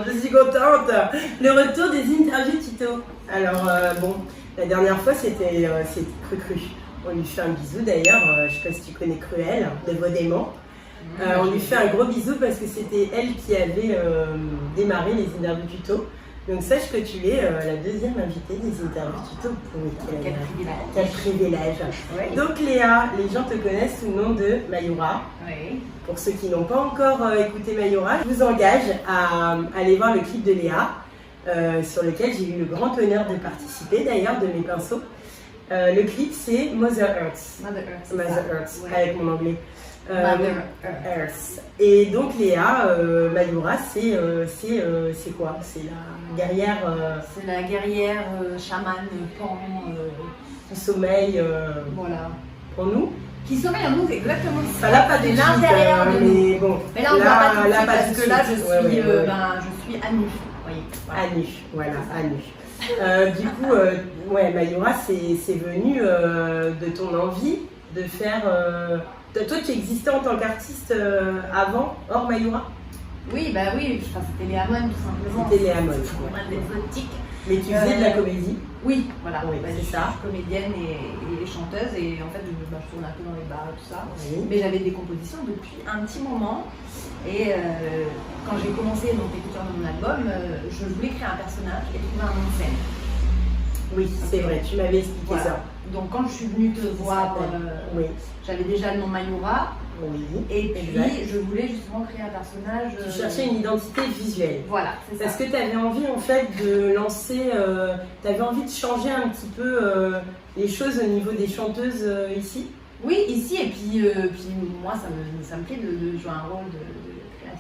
Je suis contente. Le retour des interviews tuto. Alors, bon, la dernière fois, c'était Cru. On lui fait un bisou d'ailleurs. Je sais pas si tu connais Cruel, de Vaudément. On lui fait un gros bisou parce que c'était elle qui avait démarré les interviews tuto. Donc sache que tu es la deuxième invitée des interviews tuto. Quel privilège. Oui. Donc Léa, les gens te connaissent sous le nom de Mayura. Oui. Pour ceux qui n'ont pas encore écouté Mayura, je vous engage à aller voir le clip de Léa, sur lequel j'ai eu le grand honneur de participer d'ailleurs de mes pinceaux. Le clip c'est Mother Earth. Mother Earth, ouais. Avec mon anglais. Mother Earth. Et donc Léa, Mayura, c'est quoi? C'est la guerrière. C'est la guerrière chamane, pan, qui sommeille. Voilà. Pour nous. Qui sommeille en nous, exactement. Ça l'a pas de l'intérieur de nous. Mais bon. Mais là on ne voit pas tout de suite parce que là je suis, ouais. Je suis à nu. À nu, voilà, à nu. Du coup, ouais, Mayura, c'est venu de ton envie de faire. Toi, tu existais en tant qu'artiste avant, hors Mayura? Oui, bah oui, enfin, c'était les Amon tout simplement. C'était les Amon. Exotique. Mais tu faisais de la comédie? Oui, voilà. Oui, bah, c'est ça. Je suis comédienne et chanteuse et en fait, je tourne un peu dans les bars et tout ça. Oui. Mais j'avais des compositions depuis un petit moment. Et quand j'ai commencé donc l'écriture de mon album, je voulais créer un personnage et trouver un nom de scène. Oui, c'est vrai, tu m'avais expliqué ça. Donc quand je suis venue te voir, oui. J'avais déjà le nom Mayura. Oui. Et puis je voulais justement créer un personnage. Tu cherchais une identité visuelle. Voilà, c'est ça. Parce que tu avais envie en fait de lancer, tu avais envie de changer un petit peu les choses au niveau des chanteuses ici. Oui, ici, et puis moi ça me plaît de jouer un rôle de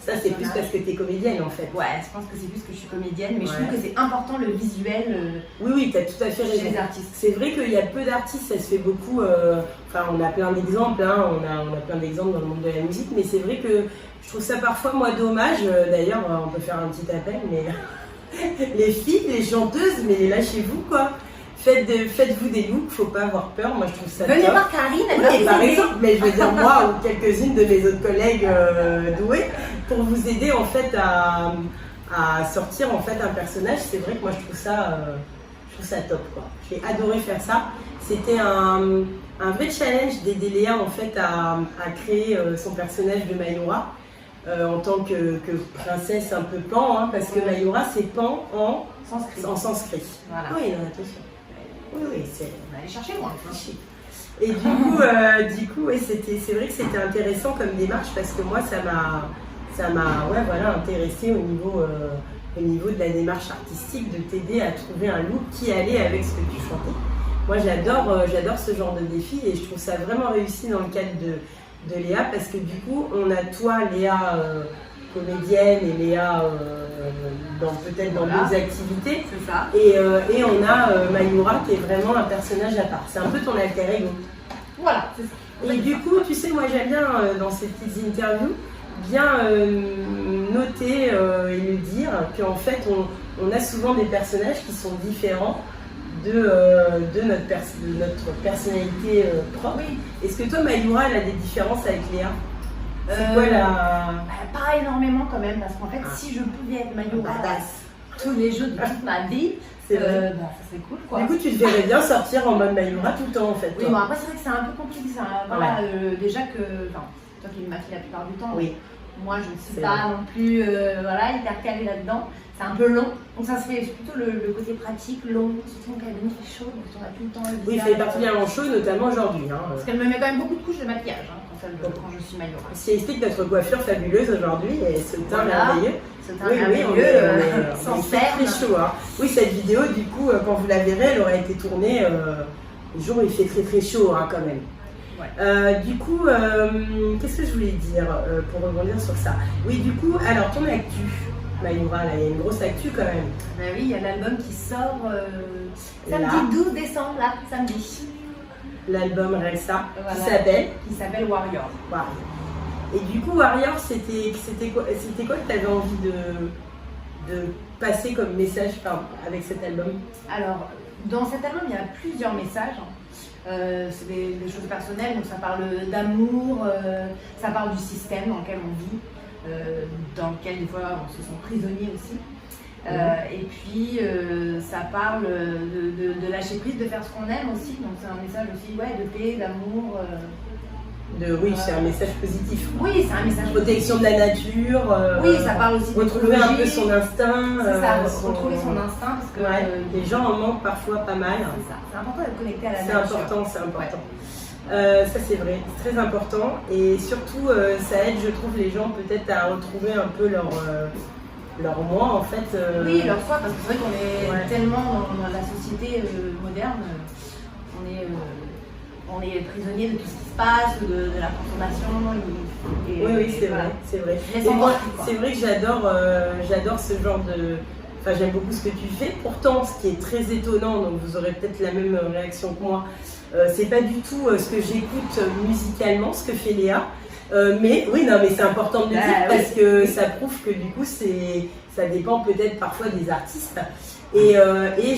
ça c'est plus parce que tu es comédienne en fait. Ouais, je pense que c'est plus que je suis comédienne, mais je trouve que c'est important le visuel. Oui, tu as tout à fait raison. Chez les artistes. C'est vrai qu'il y a peu d'artistes, ça se fait beaucoup. Enfin, on a plein d'exemples, hein, on a plein d'exemples dans le monde de la musique, mais c'est vrai que je trouve ça parfois moi dommage. D'ailleurs, on peut faire un petit appel, mais les filles, les chanteuses, mais lâchez-vous quoi. Faites-vous des looks, faut pas avoir peur, moi je trouve ça Venez voir Karine, elle va vous par aider. exemple, mais je veux dire moi ou quelques-unes de mes autres collègues douées, pour vous aider en fait à sortir en fait un personnage. C'est vrai que moi je trouve ça top quoi. J'ai adoré faire ça. C'était un vrai challenge d'aider Léa en fait à créer son personnage de Mayura. En tant que princesse un peu pan, hein, parce que Mayura c'est pan en sanskrit. Voilà. Oui, non, attention. Oui, on va aller chercher loin. Et du coup, ouais, c'est vrai que c'était intéressant comme démarche parce que moi, ça m'a intéressé au niveau de la démarche artistique, de t'aider à trouver un look qui allait avec ce que tu chantais. Moi, j'adore ce genre de défi et je trouve ça vraiment réussi dans le cadre de Léa parce que du coup, on a toi, Léa, comédienne et Léa peut-être dans d'autres activités. C'est ça. Et on a Mayura qui est vraiment un personnage à part. C'est un peu ton alter ego. Voilà, c'est ça. Et du coup, tu sais, moi j'aime bien dans ces petites interviews, bien noter et le dire qu'en fait on a souvent des personnages qui sont différents de notre personnalité propre. Oui. Est-ce que toi, Mayura, elle a des différences avec Léa? C'est quoi Pas énormément quand même, parce qu'en fait, si je pouvais être Mayura tous les jours de toute ma vie, ça c'est cool quoi. Du coup, tu te verrais bien sortir en mode Mayura tout le temps en fait. Oui, bon après, c'est vrai que c'est un peu compliqué. Voilà, déjà que. Enfin, toi qui me maquilles la plupart du temps, oui. Moi je ne suis pas non plus hyper calée là-dedans. C'est un peu long, donc ça se fait plutôt le côté pratique, long, surtout quand il fait chaud, donc on a tout le temps le visage. Oui, il fait particulièrement chaud, notamment aujourd'hui. Hein. Parce qu'elle me met quand même beaucoup de couches de maquillage quand je suis Mayura. Ce qui explique notre coiffure fabuleuse aujourd'hui et ce teint merveilleux. Ce teint merveilleux, sans cerne. Très chaud. Hein. Oui, cette vidéo, du coup, quand vous la verrez, elle aura été tournée le jour où il fait très très chaud hein, quand même. Ouais. Du coup, qu'est-ce que je voulais dire pour rebondir sur ça? Oui, du coup, alors ton actu. Mayura, là, il y a une grosse actu quand même. Ben oui, il y a l'album qui sort samedi 12 décembre, là, samedi. L'album Ressa, voilà, qui s'appelle Warrior. Et du coup, Warrior, c'était quoi que tu avais envie de passer comme message avec cet album? Alors, dans cet album, il y a plusieurs messages. C'est des choses personnelles, donc ça parle d'amour, ça parle du système dans lequel on vit. dans lequel des fois on se sent prisonnier aussi. Et puis ça parle de lâcher prise, de faire ce qu'on aime aussi. Donc c'est un message aussi de paix, d'amour. Oui, c'est un message positif. Oui, c'est un message protection de la nature. Oui, ça parle aussi de retrouver un peu son instinct. C'est ça, retrouver son instinct parce que les gens en manquent parfois pas mal. C'est ça, c'est important d'être connecté à la nature. C'est important. Ça c'est vrai, c'est très important et surtout ça aide, je trouve, les gens peut-être à retrouver un peu leur moi en fait. Oui, leur soi, parce que c'est vrai qu'on est tellement dans la société moderne, on est prisonnier de tout ce qui se passe, de la consommation. Oui, c'est vrai, c'est vrai. C'est vrai que j'adore ce genre de. Enfin, j'aime beaucoup ce que tu fais. Pourtant, ce qui est très étonnant, donc vous aurez peut-être la même réaction que moi, c'est pas du tout ce que j'écoute musicalement, ce que fait Léa. Mais oui, non, mais c'est important de le dire parce que ça prouve que du coup, ça dépend peut-être parfois des artistes. Et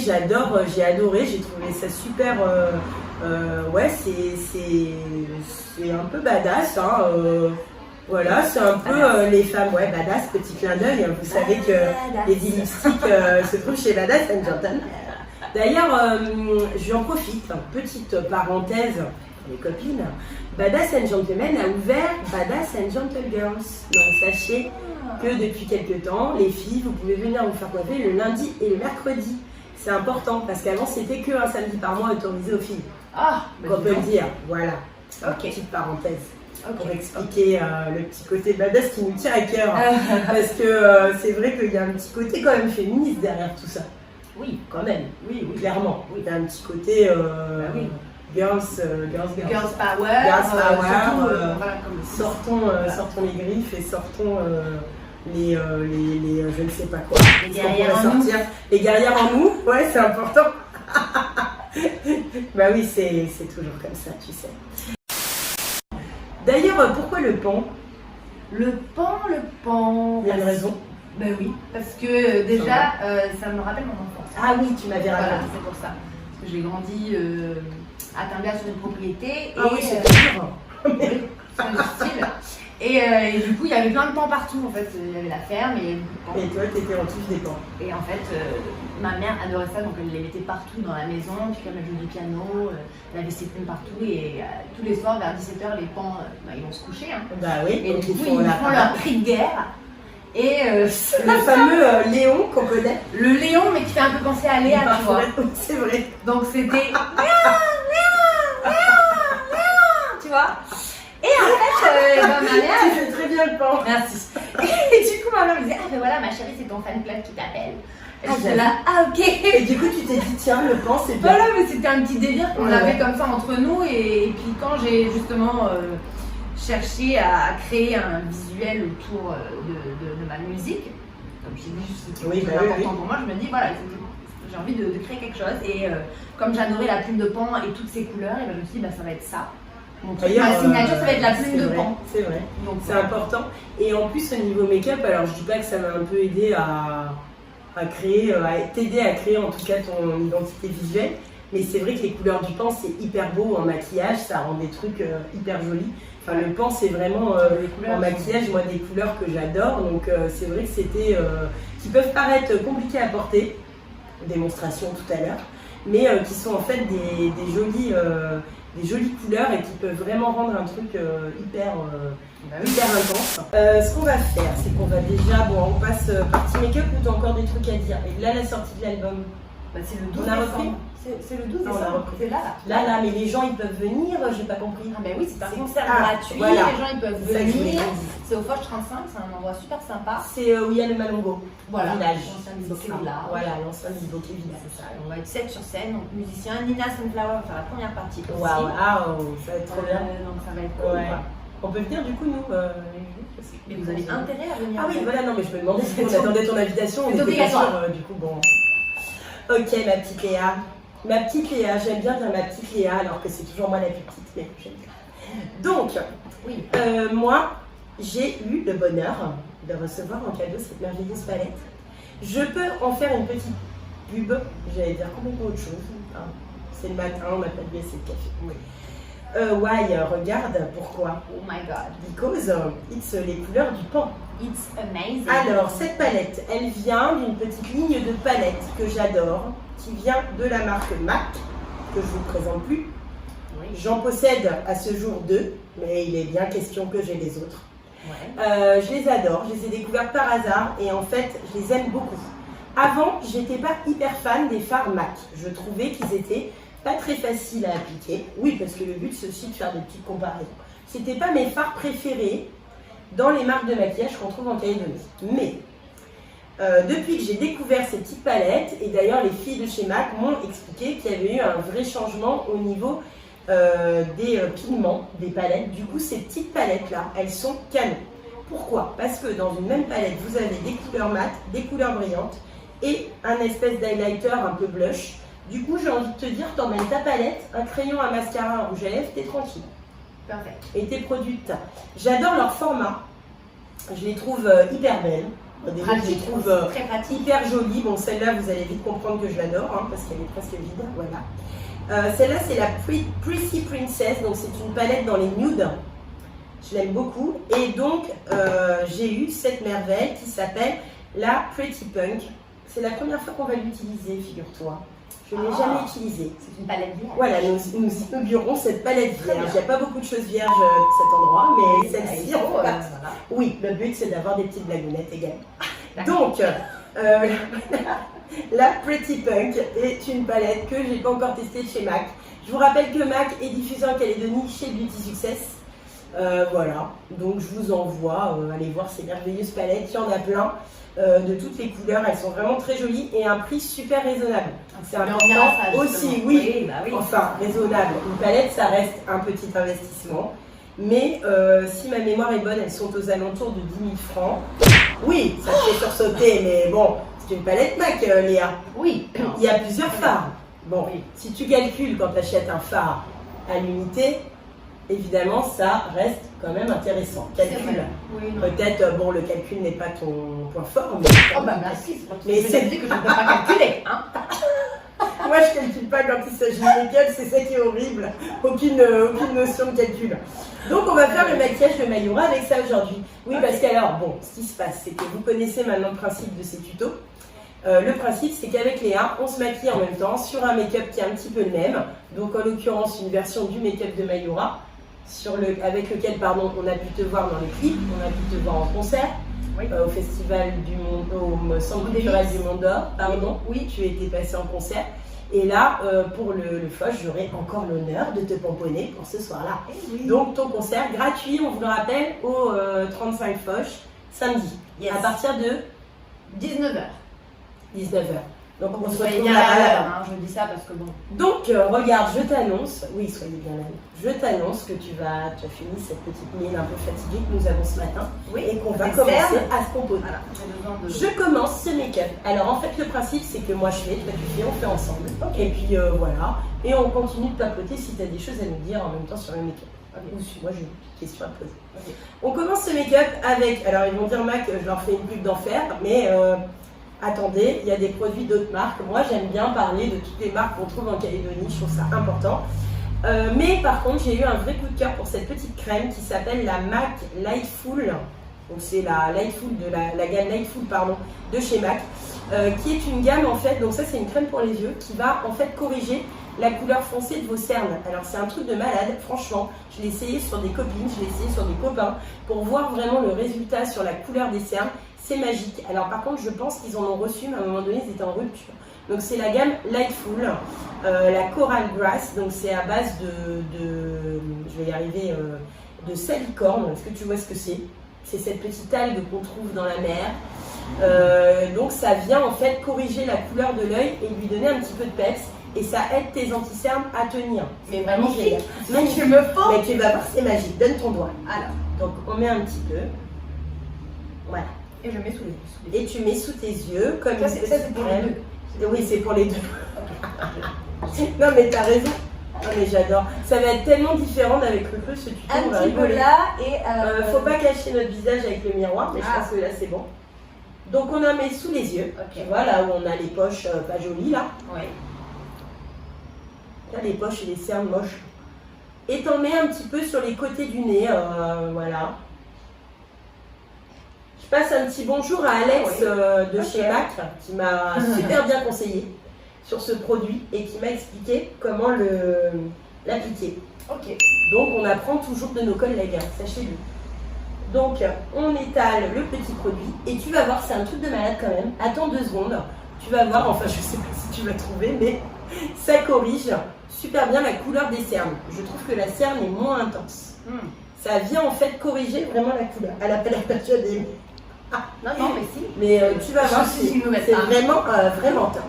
j'adore, j'ai adoré, j'ai trouvé ça super. C'est un peu badass. Hein, voilà, c'est un peu les femmes, badass, petit clin d'œil. Hein, vous savez que les lipsticks se trouvent chez Badass & Gentlemen. D'ailleurs, j'en profite, petite parenthèse pour les copines. Badass & Gentlemen a ouvert Badass & Gentle Girls. Donc sachez que depuis quelques temps, les filles, vous pouvez venir vous faire coiffer le lundi et le mercredi. C'est important parce qu'avant c'était que un samedi par mois autorisé aux filles. On peut le dire, voilà. Petite parenthèse. Pour expliquer le petit côté badass qui nous tient à cœur. Parce que c'est vrai qu'il y a un petit côté quand même féministe derrière tout ça. Oui, quand même. Oui, clairement. Il y a un petit côté girls power. Sortons les griffes et sortons les je ne sais pas quoi. Les guerrières en nous. Les guerrières en nous, c'est important. Bah oui, c'est toujours comme ça, tu sais. D'ailleurs, pourquoi le pan? Le pan. Il y a une raison. Ben oui, parce que déjà, ça me rappelle mon enfance. Ah oui, tu m'avais rappelé. Voilà, c'est pour ça. Parce que j'ai grandi à Tinga sur une propriété. Ah oui, c'est dur. Oui, c'est difficile. Et du coup, il y avait plein de pans partout. En fait, il y avait la ferme et Et toi, tu étais en touche des pans. Et en fait, ma mère adorait ça, donc elle les mettait partout dans la maison. Puis comme elle jouait du piano, elle avait ses plumes partout. Et tous les soirs, vers 17h, les pans, ils vont se coucher. Hein. Bah oui, et du coup, ils font leur cri de guerre. Et le fameux Léon qu'on connaît. Le Léon, mais qui fait un peu penser à Léa, tu vois. C'est vrai. Donc c'était tu vois. Et en fait, ma mère. Tu fais très bien le pan. Merci. Et du coup, ma mère me disait, ben voilà, ma chérie, c'est ton fan club qui t'appelle. Et j'étais là, ok. Et du coup, tu t'es dit, tiens, le pan, c'est bien. Voilà, mais c'était un petit délire qu'on avait comme ça entre nous. Et puis quand j'ai justement cherché à créer un visuel autour de ma musique, comme je t'ai dit, c'était important pour moi, je me dis, voilà, j'ai envie de créer quelque chose. Et comme j'adorais la plume de pan et toutes ces couleurs, et ben, je me suis dit, ça va être ça. Ma signature, ça va être la plume de pan. C'est vrai, c'est important. Et en plus, au niveau make-up, alors je dis pas que ça m'a un peu aidé à créer, à t'aider à créer en tout cas ton identité visuelle, mais c'est vrai que les couleurs du pan, c'est hyper beau en maquillage, ça rend des trucs hyper jolis. Enfin, le pan, c'est vraiment en maquillage, moi, des couleurs que j'adore, donc c'est vrai que c'était, qui peuvent paraître compliquées à porter, démonstration tout à l'heure, mais qui sont en fait des jolies couleurs et qui peuvent vraiment rendre un truc hyper intense. Ce qu'on va faire, c'est qu'on va déjà, on passe partie make-up ou t'as encore des trucs à dire? Et là, la sortie de l'album, c'est le 12 on a repris. C'est le 12 décembre, c'est là. Là, mais les gens ils peuvent venir, j'ai pas compris. Ah ben oui, c'est un concert gratuit, les gens ils peuvent venir. C'est au Foch 35, c'est un endroit super sympa. C'est où il y a le Malongo, voilà, village. Voilà, l'ancien Bisboquet village, c'est ça. On va être 7 sur scène, donc musicien. Nina Sunflower va faire la première partie aussi. Waouh, ça va être trop bien. Donc ça va être cool. On peut venir du coup, nous mais vous avez intérêt à venir. Ah oui, voilà, non, mais je me demandais si on attendait ton invitation. C'est obligatoire. Du coup, bon. Ok, ma petite Léa. Ma petite Léa, j'aime bien dire ma petite Léa, alors que c'est toujours moi la plus petite, mais j'aime bien. Donc, oui. Moi, j'ai eu le bonheur de recevoir en cadeau cette merveilleuse palette. Je peux en faire une petite pub, j'allais dire complètement autre chose. C'est le matin, on n'a pas bu assez de café. Oui. Why, regarde, pourquoi? Oh my god. Because it's les couleurs du pan. It's amazing. Alors, cette palette, elle vient d'une petite ligne de palettes que j'adore, qui vient de la marque MAC, que je ne vous présente plus. Oui. J'en possède à ce jour 2, mais il est bien question que j'ai les autres. Ouais. Je les adore, je les ai découvertes par hasard et en fait, je les aime beaucoup. Avant, j'étais pas hyper fan des fards MAC. Je trouvais qu'ils étaient pas très faciles à appliquer. Oui, parce que le but, c'est aussi de faire des petites comparaisons. C'était pas mes fards préférés dans les marques de maquillage qu'on trouve en Calédonie. Mais depuis que j'ai découvert ces petites palettes, et d'ailleurs les filles de chez MAC m'ont expliqué qu'il y avait eu un vrai changement au niveau des pigments des palettes. Du coup, ces petites palettes-là, elles sont canon. Pourquoi? Parce que dans une même palette, vous avez des couleurs mates, des couleurs brillantes et un espèce d'highlighter un peu blush. Du coup, j'ai envie de te dire, t'emmènes ta palette, un crayon, un mascara, un rouge à lèvres, t'es tranquille. Parfait. Et tes produits. J'adore leur format. Je les trouve hyper belles. Pratique, je les trouve très pratique. hyper jolies. Bon, celle-là, vous allez vite comprendre que je l'adore, hein, parce qu'elle est presque vide. Voilà. Celle-là, c'est la Pretty Princess. Donc, c'est une palette dans les nudes. Je l'aime beaucoup. Et donc, j'ai eu cette merveille qui s'appelle la Pretty Punk. C'est la première fois qu'on va l'utiliser, figure-toi. Je ne l'ai jamais utilisée. C'est une palette vierge. Voilà, nous inaugurons cette palette vierge. Il n'y a pas beaucoup de choses vierges pour cet endroit, mais celle-ci, en fait. Voilà. Oui, le but, c'est d'avoir des petites blagounettes également. Donc, la Pretty Punk est une palette que je n'ai pas encore testée chez MAC. Je vous rappelle que MAC est diffusé en Calédonie chez Beauty Success. Voilà, donc je vous envoie aller voir ces merveilleuses palettes. Il y en a plein de toutes les couleurs, elles sont vraiment très jolies et un prix super raisonnable. C'est important aussi, oui, enfin raisonnable. Une palette, ça reste un petit investissement, mais si ma mémoire est bonne, elles sont aux alentours de 10 000 francs. Oui, ça te fait sursauter, mais bon, c'est une palette MAC, Léa. Oui. Il y a plusieurs fards. Bon, si tu calcules quand tu achètes un fard à l'unité, évidemment, ça reste quand même intéressant. Calcul. Oui, peut-être, bon, le calcul n'est pas ton point fort, mais... Oh bah merci, mais c'est dit que je ne peux pas calculer, hein. Moi, je ne calcule pas quand il s'agit de make-up, c'est ça qui est horrible. Aucune notion de calcul. Donc, on va faire le maquillage de Mayura avec ça aujourd'hui. Oui, parce qu'alors, bon, ce qui se passe, c'est que vous connaissez maintenant le principe de ces tutos. Le principe, c'est qu'avec Léa, on se maquille en même temps sur un make-up qui est un petit peu le même. Donc, en l'occurrence, une version du make-up de Mayura, avec lequel on a pu te voir dans les clips, on a pu te voir en concert, au Festival du Monde, au Centre culturel du Mont d'Or, oui, tu étais passé en concert. Et là, pour le Foch, j'aurai encore l'honneur de te pomponner pour ce soir-là. Oui. Donc, ton concert gratuit, on vous le rappelle, au 35 Foch, samedi, à partir de 19h. 19h. Donc, on se retrouve bien là. Je dis ça parce que bon. Donc, regarde, je t'annonce, oui, soyez bien là. Je t'annonce que tu as fini cette petite mine un peu fatiguée que nous avons ce matin, et qu'on va commencer à se composer. Voilà, je commence ce make-up. Alors, en fait, le principe, c'est que moi je fais, toi tu fais, on fait ensemble. Et puis voilà. Et on continue de papoter si tu as des choses à nous dire en même temps sur le make-up. Ou si moi j'ai une question à poser. On commence ce make-up avec. Alors, ils vont dire, Mac, je leur fais une pub d'enfer, mais. Attendez, il y a des produits d'autres marques. Moi, j'aime bien parler de toutes les marques qu'on trouve en Calédonie, je trouve ça important. Mais par contre, j'ai eu un vrai coup de cœur pour cette petite crème qui s'appelle la MAC Lightful. Donc, c'est la Lightful de la gamme Lightful, de chez MAC, qui est une gamme en fait. Donc, ça, c'est une crème pour les yeux qui va en fait corriger la couleur foncée de vos cernes. Alors, c'est un truc de malade, franchement. Je l'ai essayé sur des copines, je l'ai essayé sur des copains pour voir vraiment le résultat sur la couleur des cernes. C'est magique. Alors par contre, je pense qu'ils en ont reçu, mais à un moment donné, ils étaient en rupture. Donc c'est la gamme Lightful, la Coral Grass. Donc c'est à base je vais y arriver, de salicorne. Est-ce que tu vois ce que c'est? C'est cette petite algue qu'on trouve dans la mer. Donc ça vient en fait corriger la couleur de l'œil et lui donner un petit peu de peps. Et ça aide tes anti-cernes à tenir. C'est vraiment génial. Tu me fous. Mais tu vas voir, c'est magique. Donne ton doigt. Alors, donc on met un petit peu. Voilà. Et je mets sous les yeux. Et tu mets sous tes yeux comme ça, c'est pour les deux. Oui, c'est pour les deux. Non, mais t'as raison. Non, mais j'adore. Ça va être tellement différent avec Cru ce tuto. Un petit peu là et. Faut pas cacher notre visage avec le miroir, mais je pense que là c'est bon. Donc on en met sous les yeux. Tu vois, là où on a les poches pas jolies là. Oui. Là, les poches et les cernes moches. Et t'en mets un petit peu sur les côtés du nez, voilà. Je passe un petit bonjour à Alex de chez MAC qui m'a super bien conseillé sur ce produit et qui m'a expliqué comment l'appliquer. Ok. Donc on apprend toujours de nos collègues, sachez-le. Donc on étale le petit produit et tu vas voir, c'est un truc de malade quand même. Attends 2 secondes, tu vas voir, enfin je sais pas si tu vas trouver, mais ça corrige super bien la couleur des cernes. Je trouve que la cerne est moins intense. Ça vient en fait corriger vraiment la couleur. Elle a pas l'air persuadée. Non, mais si. Mais tu vas voir, c'est vraiment, vraiment top.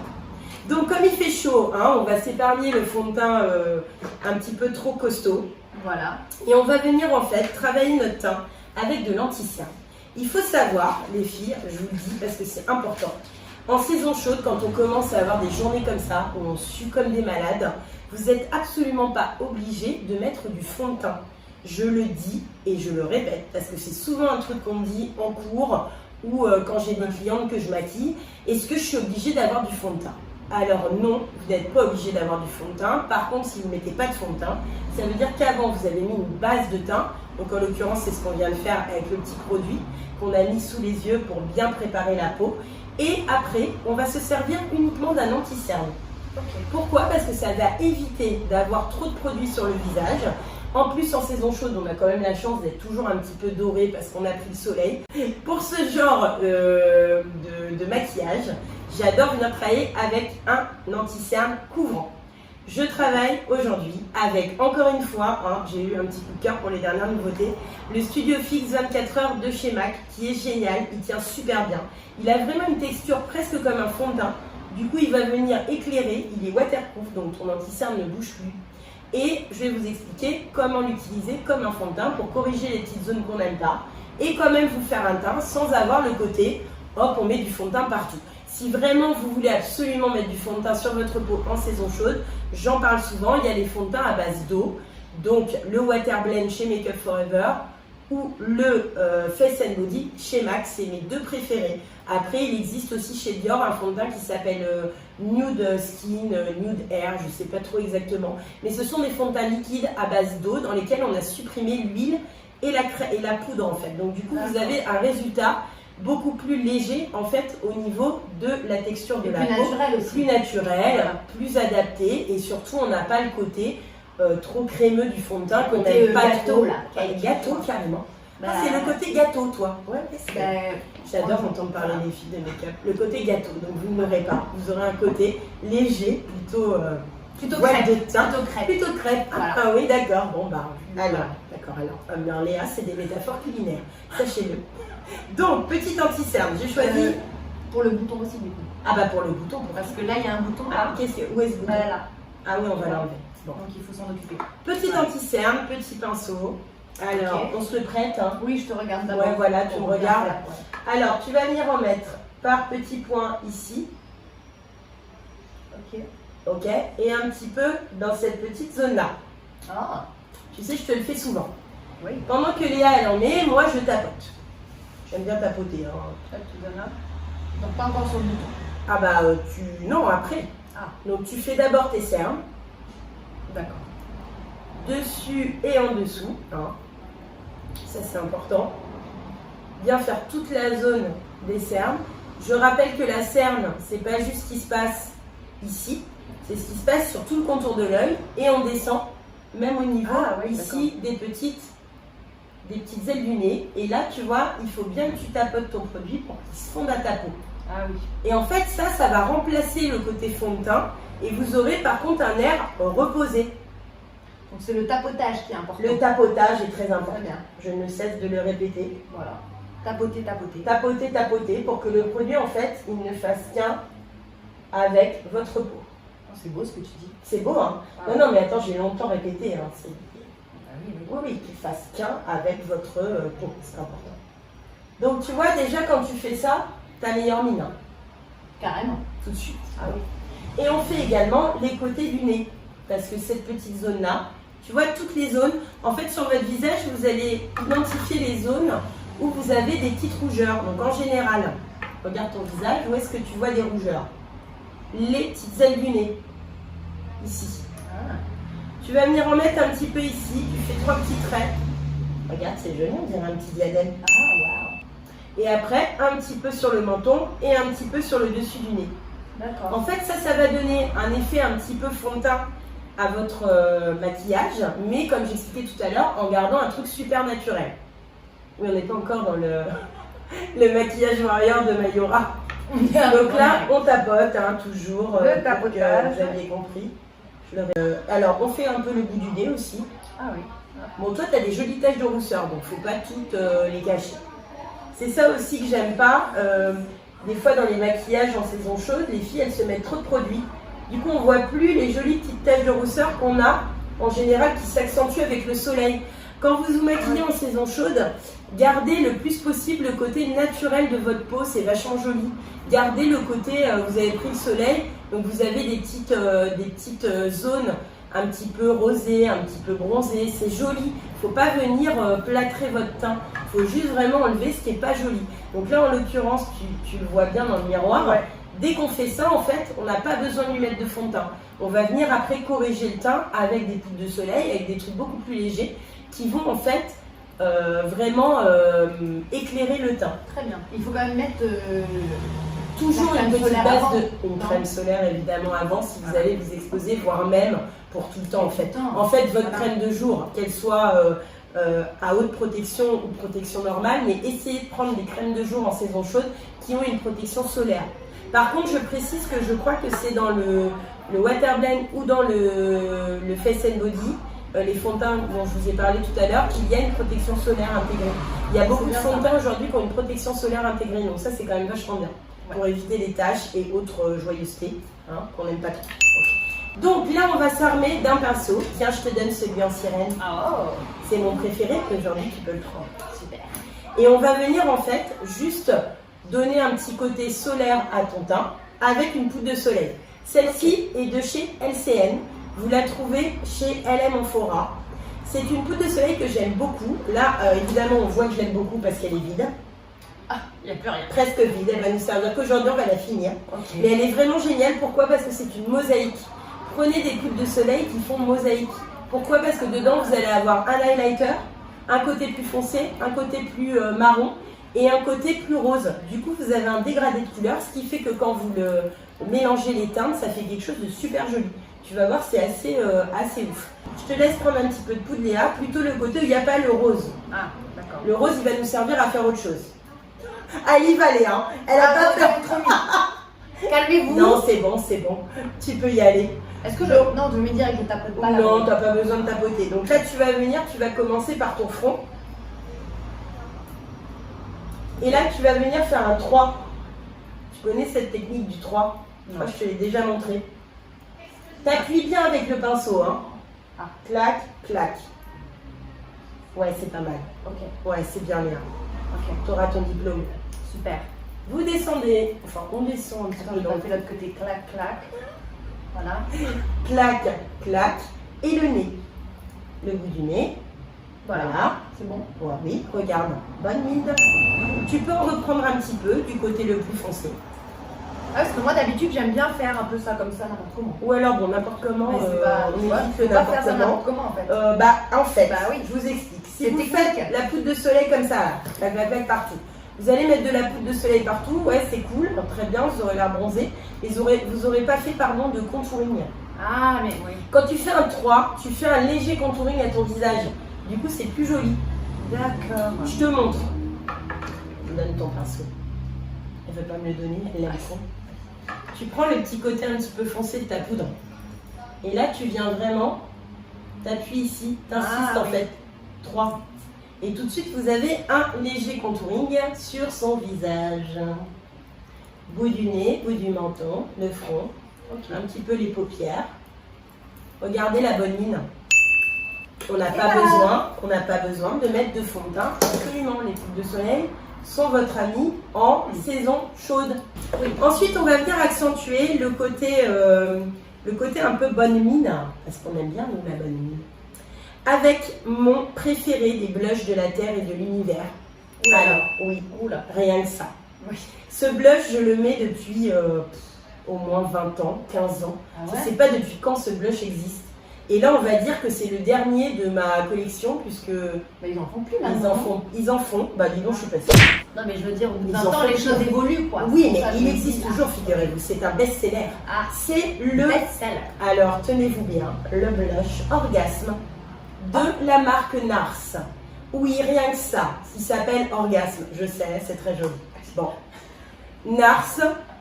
Donc comme il fait chaud, hein, on va s'épargner le fond de teint un petit peu trop costaud. Voilà. Et on va venir en fait travailler notre teint avec de l'anti-cerne. Il faut savoir, les filles, je vous le dis parce que c'est important, en saison chaude, quand on commence à avoir des journées comme ça, où on sue comme des malades, vous n'êtes absolument pas obligé de mettre du fond de teint. Je le dis et je le répète parce que c'est souvent un truc qu'on me dit en cours ou quand j'ai des clientes que je maquille. Est-ce que je suis obligée d'avoir du fond de teint? Alors non, vous n'êtes pas obligé d'avoir du fond de teint. Par contre, si vous ne mettez pas de fond de teint, ça veut dire qu'avant vous avez mis une base de teint. Donc en l'occurrence, c'est ce qu'on vient de faire avec le petit produit qu'on a mis sous les yeux pour bien préparer la peau. Et après, on va se servir uniquement d'un anti-cerne. Pourquoi? Parce que ça va éviter d'avoir trop de produits sur le visage. En plus, en saison chaude, on a quand même la chance d'être toujours un petit peu doré parce qu'on a pris le soleil. Pour ce genre de maquillage, j'adore venir travailler avec un anti-cerne couvrant. Je travaille aujourd'hui avec, encore une fois, j'ai eu un petit coup de cœur pour les dernières nouveautés, le Studio Fix 24 heures de chez MAC, qui est génial, il tient super bien. Il a vraiment une texture presque comme un fond de teint. Du coup, il va venir éclairer, il est waterproof, donc ton anti-cerne ne bouge plus. Et je vais vous expliquer comment l'utiliser comme un fond de teint pour corriger les petites zones qu'on n'aime pas et quand même vous faire un teint sans avoir le côté hop, on met du fond de teint partout. Si vraiment vous voulez absolument mettre du fond de teint sur votre peau en saison chaude, j'en parle souvent, il y a les fonds de teint à base d'eau, donc le Water Blend chez Make Up Forever ou le Face and Body chez MAC, c'est mes 2 préférés. Après, il existe aussi chez Dior un fond de teint qui s'appelle Nude Skin, Nude Air, je ne sais pas trop exactement. Mais ce sont des fonds de teint liquides à base d'eau dans lesquels on a supprimé l'huile et la poudre en fait. Donc du coup, vous avez un résultat beaucoup plus léger en fait au niveau de la texture de la peau. Plus naturel, plus adapté et surtout on n'a pas le côté trop crémeux du fond de teint qu'on n'aime pas trop. Gâteau carrément. C'est le côté gâteau, toi. Ouais, j'adore entendre parler des filles de make-up. Le côté gâteau, donc vous ne l'aurez pas. Vous aurez un côté léger, plutôt crêpe. Plutôt crêpe. Voilà. Ah oui, d'accord. Bon, bah, alors, d'accord. Alors, Léa, c'est des métaphores culinaires. Sachez-le. Donc, petit anti-cerne, j'ai choisi. Pour le bouton aussi, du coup. Ah, bah, pour le bouton. Parce que là, il y a un bouton. Là. Où est ce bouton? Là. Ah oui, on va l'enlever. Bon. Donc, il faut s'en occuper. Petit anti-cerne, petit pinceau. Alors, on se le prête. Oui, je te regarde d'abord. Ouais, voilà, tu me regardes. Alors, tu vas venir en mettre par petits points ici. Ok. Et un petit peu dans cette petite zone-là. Ah. Tu sais, je te le fais souvent. Oui. Pendant que Léa, elle en met, moi, je tapote. J'aime bien tapoter. Là, tu donnes là. Donc, pas encore sur le bouton. Ah bah, non, après. Ah. Donc, tu fais d'abord tes cernes. D'accord. Dessus et en dessous. Ça, c'est important. Bien faire toute la zone des cernes. Je rappelle que la cerne, c'est pas juste ce qui se passe ici, c'est ce qui se passe sur tout le contour de l'œil et on descend même au niveau ici des petites ailes du nez. Et là, tu vois, il faut bien que tu tapotes ton produit pour qu'il se fonde à ta peau. Ah oui. Et en fait, ça va remplacer le côté fond de teint et vous aurez par contre un air reposé. Donc c'est le tapotage qui est important. Le tapotage est très important. Très bien. Je ne cesse de le répéter. Voilà. Tapoter. Tapoter pour que le produit, en fait, il ne fasse qu'un avec votre peau. Oh, c'est beau ce que tu dis. C'est beau, hein? Ah, non, mais attends, j'ai longtemps répété. Hein. Oui. Qu'il fasse qu'un avec votre peau. C'est important. Donc, tu vois, déjà, quand tu fais ça, ta meilleure mine. Hein. Carrément. Tout de suite. Ah oui. Et on fait également les côtés du nez. Parce que cette petite zone-là, tu vois, toutes les zones, en fait, sur votre visage, vous allez identifier les zones où vous avez des petites rougeurs. Donc, en général, regarde ton visage, où est-ce que tu vois des rougeurs? Les petites ailes du nez, ici. Tu vas venir en mettre un petit peu ici, tu fais 3 petits traits. Regarde, c'est joli, on dirait un petit diadème. Ah, waouh. Et après, un petit peu sur le menton et un petit peu sur le dessus du nez. D'accord. En fait, ça va donner un effet un petit peu fond de teint à votre maquillage, mais comme j'expliquais tout à l'heure, en gardant un truc super naturel. Oui, on n'est pas encore dans le maquillage warrior de Mayora. Donc là, on tapote, hein, toujours, le tapotage. Vous aviez compris. Alors, on fait un peu le bout du nez aussi. Ah oui. Bon, toi, tu as des jolies taches de rousseur, donc il ne faut pas toutes les cacher. C'est ça aussi que j'aime pas. Des fois, dans les maquillages en saison chaude, les filles, elles se mettent trop de produits. Du coup, on ne voit plus les jolies petites taches de rousseur qu'on a, en général, qui s'accentuent avec le soleil. Quand vous vous maquillez en saison chaude, gardez le plus possible le côté naturel de votre peau, c'est vachement joli. Gardez le côté, vous avez pris le soleil, donc vous avez des petites zones un petit peu rosées, un petit peu bronzées, c'est joli. Il ne faut pas venir plâtrer votre teint, il faut juste vraiment enlever ce qui n'est pas joli. Donc là, en l'occurrence, tu le vois bien dans le miroir. Ouais. Dès qu'on fait ça, en fait, on n'a pas besoin de lui mettre de fond de teint. On va venir après corriger le teint avec des poudres de soleil, avec des trucs beaucoup plus légers, qui vont en fait vraiment éclairer le teint. Très bien. Il faut quand même mettre toujours une petite base une crème solaire évidemment avant si vous allez vous exposer, voire même pour tout le temps en fait. En fait, votre crème de jour, qu'elle soit à haute protection ou protection normale, mais essayez de prendre des crèmes de jour en saison chaude qui ont une protection solaire. Par contre, je précise que je crois que c'est dans le Waterblend ou dans le Face and Body, les fonds de teint dont je vous ai parlé tout à l'heure, qu'il y a une protection solaire intégrée. Il y a beaucoup de fonds de teint aujourd'hui qui ont une protection solaire intégrée, donc ça c'est quand même vachement bien, pour éviter les taches et autres joyeusetés hein, qu'on n'aime pas trop. Okay. Donc là on va s'armer d'un pinceau. Tiens, je te donne celui en sirène. Oh. C'est mon préféré, aujourd'hui tu peux le prendre. Super. Et on va venir en fait juste donner un petit côté solaire à ton teint avec une poudre de soleil. Celle-ci est de chez LCN. Vous la trouvez chez LM Amphora. C'est une poudre de soleil que j'aime beaucoup. Là, évidemment, on voit que je l'aime beaucoup parce qu'elle est vide. Ah, il n'y a plus rien. Presque vide. Elle va nous servir qu'aujourd'hui, on va la finir. Okay. Mais elle est vraiment géniale. Pourquoi? Parce que c'est une mosaïque. Prenez des poudres de soleil qui font mosaïque. Pourquoi? Parce que dedans, vous allez avoir un highlighter, un côté plus foncé, un côté plus marron et un côté plus rose. Du coup, vous avez un dégradé de couleur, ce qui fait que quand vous le mélangez les teintes, ça fait quelque chose de super joli. Tu vas voir, c'est assez ouf. Je te laisse prendre un petit peu de poudre, Léa, plutôt le côté où il n'y a pas le rose. Ah, d'accord. Le rose, il va nous servir à faire autre chose. Elle y va, Léa. Elle a pas peur. Calmez-vous. Non, c'est bon. Tu peux y aller. Est-ce que non, je vais me dire que je tapote pas. Non, tu n'as pas besoin de tapoter. Donc là, tu vas venir, tu vas commencer par ton front. Et là, tu vas venir faire un 3. Tu connais cette technique du 3? Moi, je te l'ai déjà montré. T'appuies bien avec le pinceau, hein. Ah. Clac, clac. Ouais, c'est pas mal. Ok. Ouais, c'est bien, Léa. Ok. Tu auras ton diplôme. Super. Vous descendez, enfin, on descend un petit peu. On fait l'autre côté, clac, clac. Voilà. Clac, clac. Et le nez. Le bout du nez. Voilà. C'est bon. Ouais, oui, regarde. Bonne mine. Tu peux en reprendre un petit peu du côté le plus foncé. Ah, parce que moi d'habitude j'aime bien faire un peu ça comme ça n'importe comment. Ou alors bon n'importe comment. On évite n'importe comment en fait. Oui, je vous explique. Si vous faites la poudre de soleil comme ça, là, la claque partout. Vous allez mettre de la poudre de soleil partout, ouais c'est cool, très bien, vous aurez l'air bronzé. Et vous aurez pas fait de contouring. Ah mais oui. Quand tu fais un 3, tu fais un léger contouring à ton visage. Du coup c'est plus joli. D'accord. Je te montre. Je donne ton pinceau. Elle veut pas me le donner, elle l'aime trop. Tu prends le petit côté un petit peu foncé de ta poudre. Et là, tu viens vraiment, t'appuies ici, t'insistes en fait. 3. Et tout de suite, vous avez un léger contouring sur son visage. Bout du nez, bout du menton, le front, un petit peu les paupières. Regardez la bonne mine. On n'a pas besoin de mettre de fond de teint. Absolument, les poudres de soleil sont votre ami en saison chaude. Oui. Ensuite, on va venir accentuer le côté un peu bonne mine, parce qu'on aime bien nous la bonne mine, avec mon préféré des blushs de la Terre et de l'univers. Alors, oui, rien que ça. Oui. Ce blush, je le mets depuis au moins 20 ans, 15 ans. Je ne sais pas depuis quand ce blush existe. Et là, on va dire que c'est le dernier de ma collection, puisque Bah, ils en font plus maintenant. ils en font. Bah, dis donc, je suis pas sûre. Non, mais je veux dire, au bout Ils d'un en temps, font les plus. choses évoluent, quoi. Oui, mais Ça, je il me existe dis, toujours, figurez-vous. C'est un best-seller. Ah, C'est le... best-seller. Alors, tenez-vous bien, le blush Orgasme de la marque Nars. Oui, rien que ça. Il s'appelle Orgasme. Je sais, c'est très joli. Bon. Nars,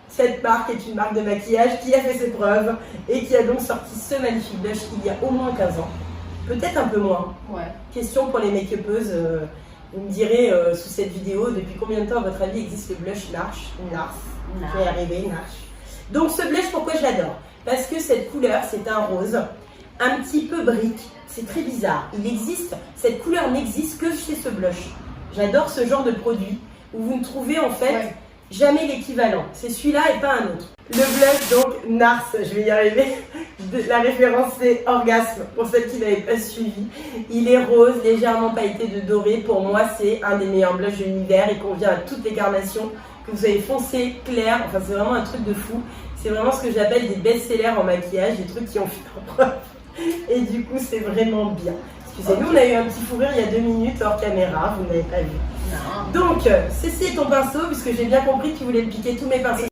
cette marque est une marque de maquillage qui a fait ses preuves et qui a donc sorti ce magnifique blush il y a au moins 15 ans. Peut-être un peu moins. Ouais. Question pour les make-upeuses. Vous me direz sous cette vidéo depuis combien de temps, à votre avis, existe le blush Nars. Je vais y arriver, Nars. Donc, ce blush, pourquoi je l'adore? Parce que cette couleur, c'est un rose un petit peu brique. C'est très bizarre. Il existe, cette couleur n'existe que chez ce blush. J'adore ce genre de produit où vous ne trouvez en fait jamais l'équivalent. C'est celui-là et pas un autre. Le blush, donc, Nars, je vais y arriver. La référence, c'est Orgasme, pour celles qui n'avaient pas suivi. Il est rose, légèrement pailleté de doré. Pour moi, c'est un des meilleurs blushs de l'univers. Il convient à toutes les carnations, que vous avez foncé, clair. Enfin, c'est vraiment un truc de fou. C'est vraiment ce que j'appelle des best-sellers en maquillage, des trucs qui ont fait leur preuve. Et du coup, c'est vraiment bien. Excusez-nous, on a eu un petit fou rire il y a 2 minutes hors caméra, vous n'avez pas vu. Non. Donc, ceci est ton pinceau, puisque j'ai bien compris que tu voulais me piquer tous mes pinceaux.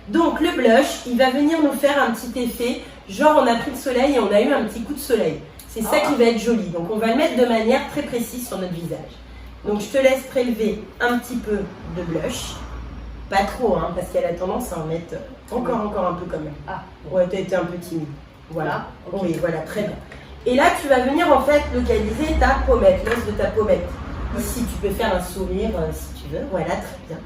Donc, le blush, il va venir nous faire un petit effet, genre on a pris le soleil et on a eu un petit coup de soleil. C'est ça qui va être joli. Donc, on va le mettre de manière très précise sur notre visage. Donc, je te laisse prélever un petit peu de blush. Pas trop, hein, parce qu'elle a tendance à en mettre encore un peu quand même. Ah. Ouais, t'as été un peu timide. Voilà. Okay. Oui, voilà, très bien. Et là, tu vas venir en fait localiser ta pommette, l'os de ta pommette. Ici, tu peux faire un sourire si tu veux. Voilà, très bien.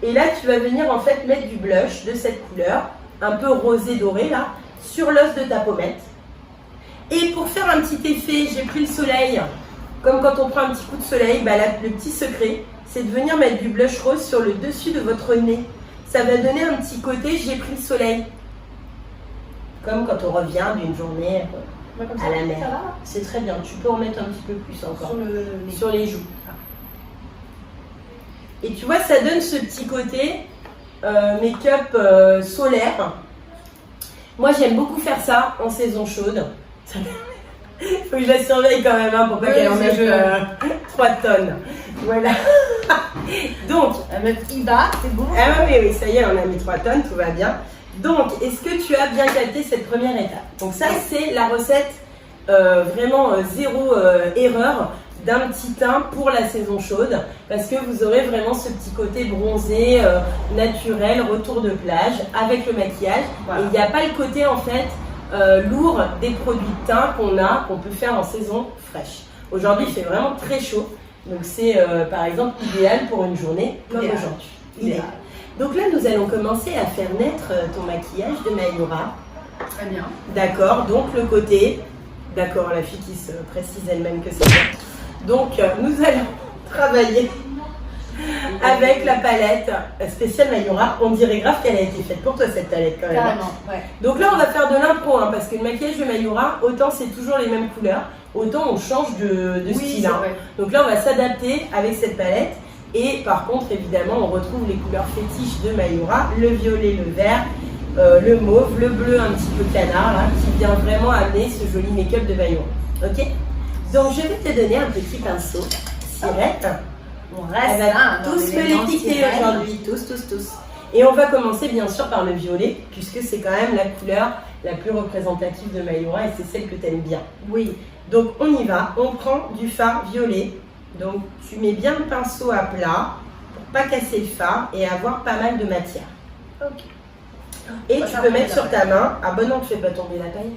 Et là, tu vas venir en fait mettre du blush de cette couleur, un peu rosé doré là, sur l'os de ta pommette. Et pour faire un petit effet, j'ai pris le soleil. Comme quand on prend un petit coup de soleil, bah là, le petit secret, c'est de venir mettre du blush rose sur le dessus de votre nez. Ça va donner un petit côté, j'ai pris le soleil. Comme quand on revient d'une journée à la mer. C'est très bien. Tu peux en mettre un petit peu plus encore. Sur les joues. Et tu vois, ça donne ce petit côté make-up solaire. Moi, j'aime beaucoup faire ça en saison chaude. Il faut que je la surveille quand même, hein, pour pas qu'elle en mette 3 tonnes. Voilà. Donc, il va, c'est bon. Ah oui, ça y est, on a mis 3 tonnes, tout va bien. Donc, est-ce que tu as bien capté cette première étape? Donc ça, c'est la recette vraiment zéro erreur d'un petit teint pour la saison chaude, parce que vous aurez vraiment ce petit côté bronzé, naturel, retour de plage, avec le maquillage. Voilà. Et il n'y a pas le côté en fait lourd des produits de teint qu'on peut faire en saison fraîche. Aujourd'hui, il fait vraiment très chaud, donc c'est par exemple idéal pour une journée comme aujourd'hui. Idéal. Donc là, nous allons commencer à faire naître ton maquillage de Mayura. Très bien. D'accord, donc le côté, d'accord, la fille qui se précise elle-même que c'est bien. Donc, nous allons travailler avec la palette spéciale Mayura. On dirait grave qu'elle a été faite pour toi, cette palette quand même. Carrément, ouais. Donc là, on va faire de l'impro, hein, parce que le maquillage de Mayura, autant c'est toujours les mêmes couleurs, autant on change de style. Hein. Donc là, on va s'adapter avec cette palette. Et par contre, évidemment, on retrouve les couleurs fétiches de Mayura, le violet, le vert, le mauve, le bleu un petit peu canard, là, qui vient vraiment amener ce joli make-up de Mayura. Ok? Donc, je vais te donner un petit pinceau, Sirette. On reste elle va tous me les piquer aujourd'hui, tous. Et on va commencer bien sûr par le violet, puisque c'est quand même la couleur la plus représentative de Mayura et c'est celle que tu aimes bien. Oui. Donc, on y va, on prend du fard violet. Donc, tu mets bien le pinceau à plat pour pas casser le fard et avoir pas mal de matière. Ok. Et tu peux mettre sur ta main. Ah bon, non, tu fais pas tomber la paille.